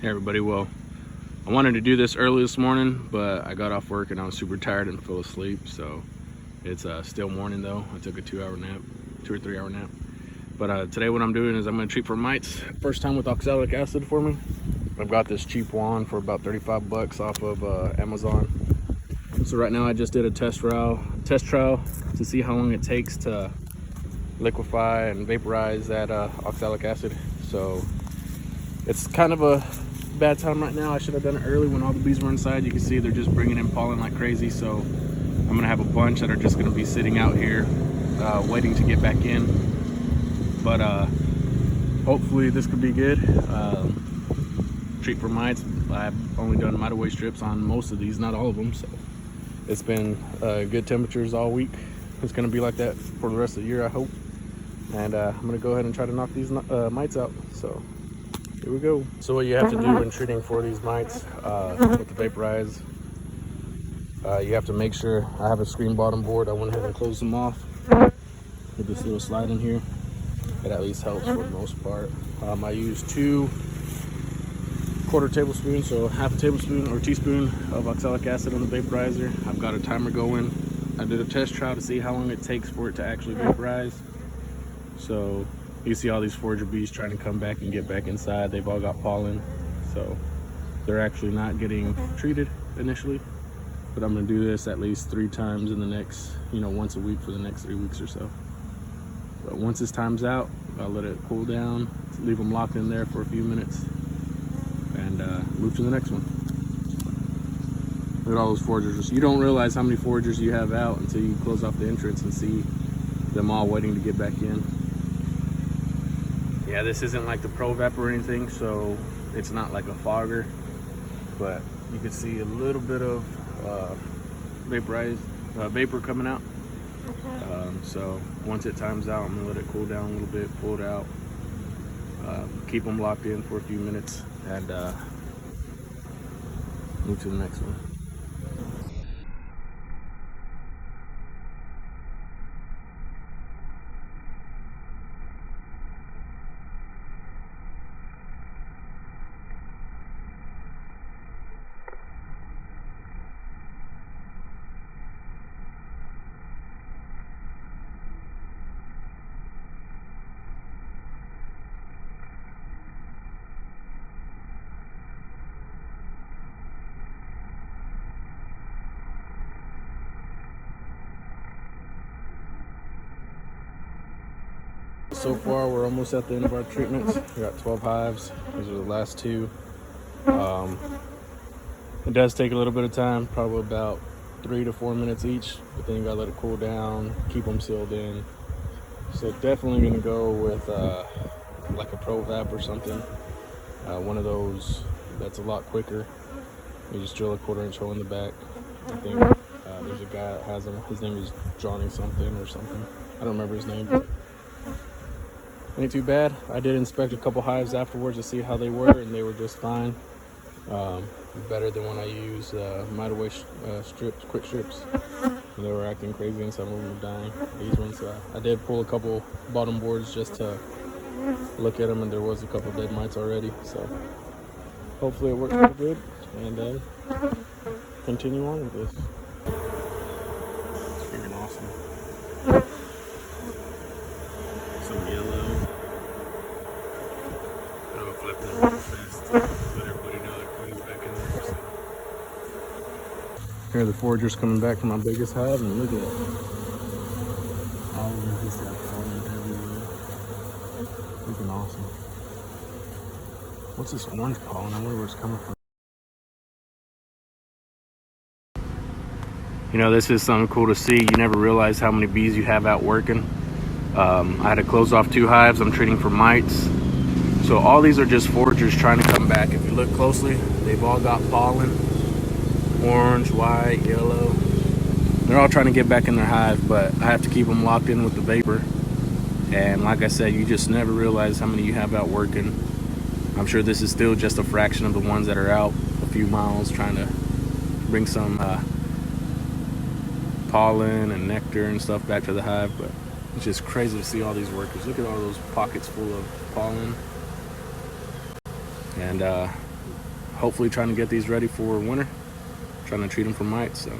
Hey everybody, well, I wanted to do this early this morning, but I got off work and I was super tired and fell asleep. So it's still morning though. I took a 2 or 3 hour nap. But today what I'm doing is I'm gonna treat for mites. First time with oxalic acid for me. I've got this cheap wand for about 35 bucks off of Amazon. So right now I just did a test trial to see how long it takes to liquefy and vaporize that oxalic acid. So it's kind of a bad time right now. I should have done it early when all the bees were inside. You can see they're just bringing in pollen like crazy. So I'm gonna have a bunch that are just gonna be sitting out here waiting to get back in. But hopefully this could be good. Treat for mites. I've only done Mite Away Strips on most of these, not all of them. So it's been good temperatures all week. It's gonna be like that for the rest of the year, I hope. And I'm gonna go ahead and try to knock these mites out. So here we go. So what you have to do when treating for these mites with the vaporize, you have to make sure, I have a screen bottom board. I went ahead and closed them off with this little slide in here. It at least helps for the most part. I use 2 1/4 tablespoons, so half a tablespoon or teaspoon of oxalic acid on the vaporizer. I've got a timer going. I did a test trial to see how long it takes for it to actually vaporize. So you see all these forager bees trying to come back and get back inside. They've all got pollen, so they're actually not getting treated initially. But I'm gonna do this at least 3 times in the next, once a week for the next 3 weeks or so. But once this time's out, I'll let it cool down, leave them locked in there for a few minutes, and move to the next one. Look at all those foragers. You don't realize how many foragers you have out until you close off the entrance and see them all waiting to get back in. Yeah, this isn't like the Pro Vap or anything, so it's not like a fogger, but you can see a little bit of vapor coming out. So once it times out, I'm gonna let it cool down a little bit, pull it out, keep them locked in for a few minutes, and move to the next one. So far, we're almost at the end of our treatments. We got 12 hives. These are the last 2. It does take a little bit of time, probably about 3 to 4 minutes each, but then you gotta let it cool down, keep them sealed in. So definitely gonna go with like a Pro Vap or something. One of those that's a lot quicker. You just drill a 1/4-inch hole in the back. I think there's a guy that has them. His name is Johnny something or something. I don't remember his name, but ain't too bad. I did inspect a couple hives afterwards to see how they were, and they were just fine. Better than when I used Mite Away strips, quick strips. And they were acting crazy and some of them were dying. These ones, I did pull a couple bottom boards just to look at them, and there was a couple dead mites already. So hopefully it works pretty good, and then continue on with this. It's freaking awesome. Some yellow. I'm gonna flip them real fast. Let everybody know that Queen's back in there. So. Here are the foragers coming back from my biggest hive, and look at it. All of them just got pollen everywhere. Freaking awesome. What's this orange pollen? I wonder where it's coming from. This is something cool to see. You never realize how many bees you have out working. I had to close off 2 hives. I'm treating for mites. So all these are just foragers trying to come back. If you look closely, they've all got pollen. Orange, white, yellow. They're all trying to get back in their hive, but I have to keep them locked in with the vapor. And like I said, you just never realize how many you have out working. I'm sure this is still just a fraction of the ones that are out a few miles trying to bring some pollen and nectar and stuff back to the hive. But it's just crazy to see all these workers. Look at all those pockets full of pollen. And hopefully trying to get these ready for winter, trying to treat them for mites. So